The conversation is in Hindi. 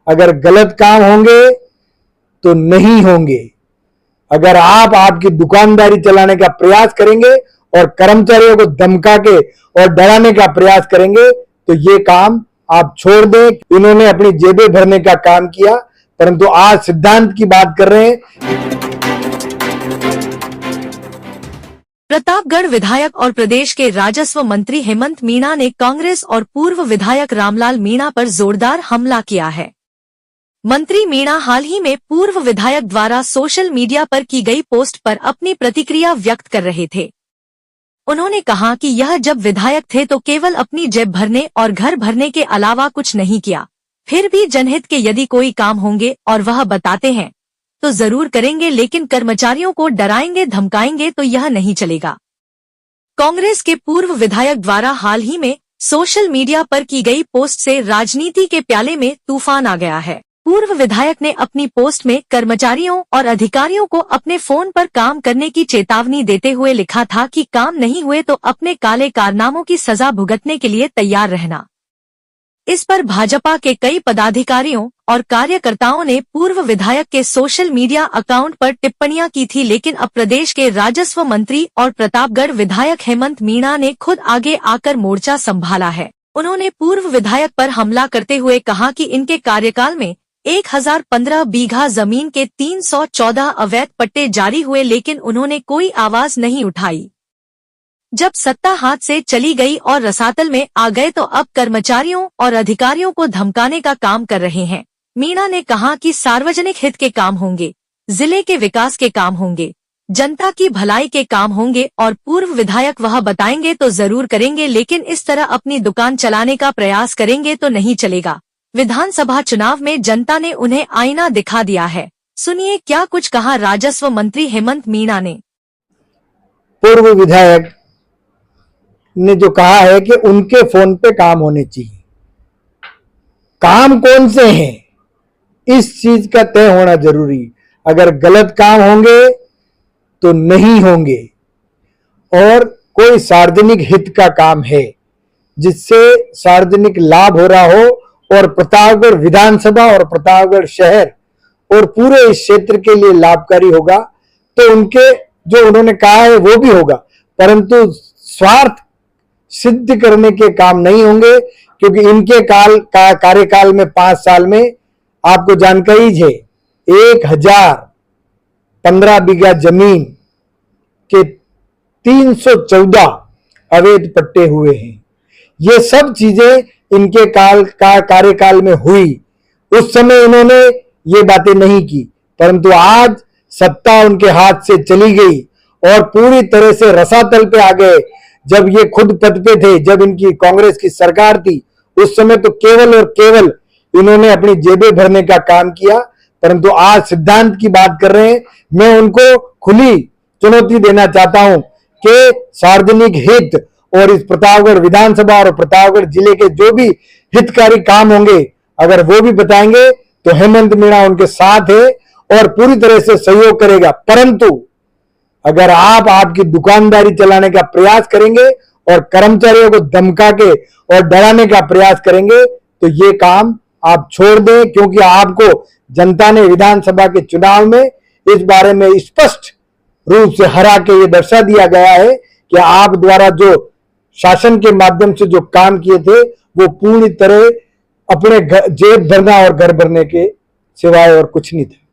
अगर गलत काम होंगे तो नहीं होंगे। अगर आप आपकी दुकानदारी चलाने का प्रयास करेंगे और कर्मचारियों को धमका के और डराने का प्रयास करेंगे तो ये काम आप छोड़ दें। इन्होंने अपनी जेबें भरने का काम किया, परंतु आज सिद्धांत की बात कर रहे हैं। प्रतापगढ़ विधायक और प्रदेश के राजस्व मंत्री हेमंत मीणा ने कांग्रेस और पूर्व विधायक रामलाल मीणा पर जोरदार हमला किया है। मंत्री मीणा हाल ही में पूर्व विधायक द्वारा सोशल मीडिया पर की गई पोस्ट पर अपनी प्रतिक्रिया व्यक्त कर रहे थे। उन्होंने कहा कि यह जब विधायक थे तो केवल अपनी जेब भरने और घर भरने के अलावा कुछ नहीं किया। फिर भी जनहित के यदि कोई काम होंगे और वह बताते हैं तो जरूर करेंगे, लेकिन कर्मचारियों को डराएंगे धमकाएंगे तो यह नहीं चलेगा। कांग्रेस के पूर्व विधायक द्वारा हाल ही में सोशल मीडिया पर की गई पोस्ट से राजनीति के प्याले में तूफान आ गया है। पूर्व विधायक ने अपनी पोस्ट में कर्मचारियों और अधिकारियों को अपने फोन पर काम करने की चेतावनी देते हुए लिखा था कि काम नहीं हुए तो अपने काले कारनामों की सजा भुगतने के लिए तैयार रहना। इस पर भाजपा के कई पदाधिकारियों और कार्यकर्ताओं ने पूर्व विधायक के सोशल मीडिया अकाउंट पर टिप्पणियां की थी, लेकिन अब प्रदेश के राजस्व मंत्री और प्रतापगढ़ विधायक हेमंत मीणा ने खुद आगे आकर मोर्चा संभाला है। उन्होंने पूर्व विधायक पर हमला करते हुए कहा कि इनके कार्यकाल में 1015 बीघा जमीन के 314 अवैध पट्टे जारी हुए, लेकिन उन्होंने कोई आवाज नहीं उठाई। जब सत्ता हाथ से चली गई और रसातल में आ गए तो अब कर्मचारियों और अधिकारियों को धमकाने का काम कर रहे हैं। मीणा ने कहा कि सार्वजनिक हित के काम होंगे, जिले के विकास के काम होंगे, जनता की भलाई के काम होंगे और पूर्व विधायक वह बताएंगे तो जरूर करेंगे, लेकिन इस तरह अपनी दुकान चलाने का प्रयास करेंगे तो नहीं चलेगा। विधानसभा चुनाव में जनता ने उन्हें आईना दिखा दिया है। सुनिए क्या कुछ कहा राजस्व मंत्री हेमंत मीणा ने। पूर्व विधायक ने जो कहा है कि उनके फोन पे काम होने चाहिए, काम कौन से हैं इस चीज का तय होना जरूरी। अगर गलत काम होंगे तो नहीं होंगे और कोई सार्वजनिक हित का काम है जिससे सार्वजनिक लाभ हो रहा हो और प्रतापगढ़ विधानसभा और प्रतापगढ़ शहर और पूरे इस क्षेत्र के लिए लाभकारी होगा तो उनके जो उन्होंने कहा है वो भी होगा, परंतु स्वार्थ सिद्ध करने के काम नहीं होंगे, क्योंकि इनके कार्यकाल में 5 साल में आपको जानकारी है 1015 बीघा जमीन के 314 अवैध पट्टे हुए हैं। ये सब चीजें इनके कार्यकाल में हुई। उस समय इन्होंने ये बातें नहीं की, परंतु आज सत्ता उनके हाथ से चली गई और पूरी तरह से रसातल पे आ गए। जब ये खुद पद पे थे, जब इनकी कांग्रेस की सरकार थी, उस समय तो केवल और केवल इन्होंने अपनी जेबें भरने का काम किया, परंतु आज सिद्धांत की बात कर रहे हैं। मैं उनको खुली चुनौती देना चाहता हूं कि सार्वजनिक हित और इस प्रतापगढ़ विधानसभा और प्रतापगढ़ जिले के जो भी हितकारी काम होंगे, अगर वो भी बताएंगे तो हेमंत मीणा उनके साथ है और पूरी तरह से सहयोग करेगा। परंतु अगर आप आपकी दुकानदारी चलाने का प्रयास करेंगे और कर्मचारियों को धमका के और डराने का प्रयास करेंगे तो ये काम आप छोड़ दें, क्योंकि आपको जनता ने विधानसभा के चुनाव में इस बारे में स्पष्ट रूप से हरा के ये दर्शा दिया गया है कि आप द्वारा जो शासन के माध्यम से जो काम किए थे वो पूरी तरह अपने जेब भरना और घर भरने के सिवाय और कुछ नहीं था।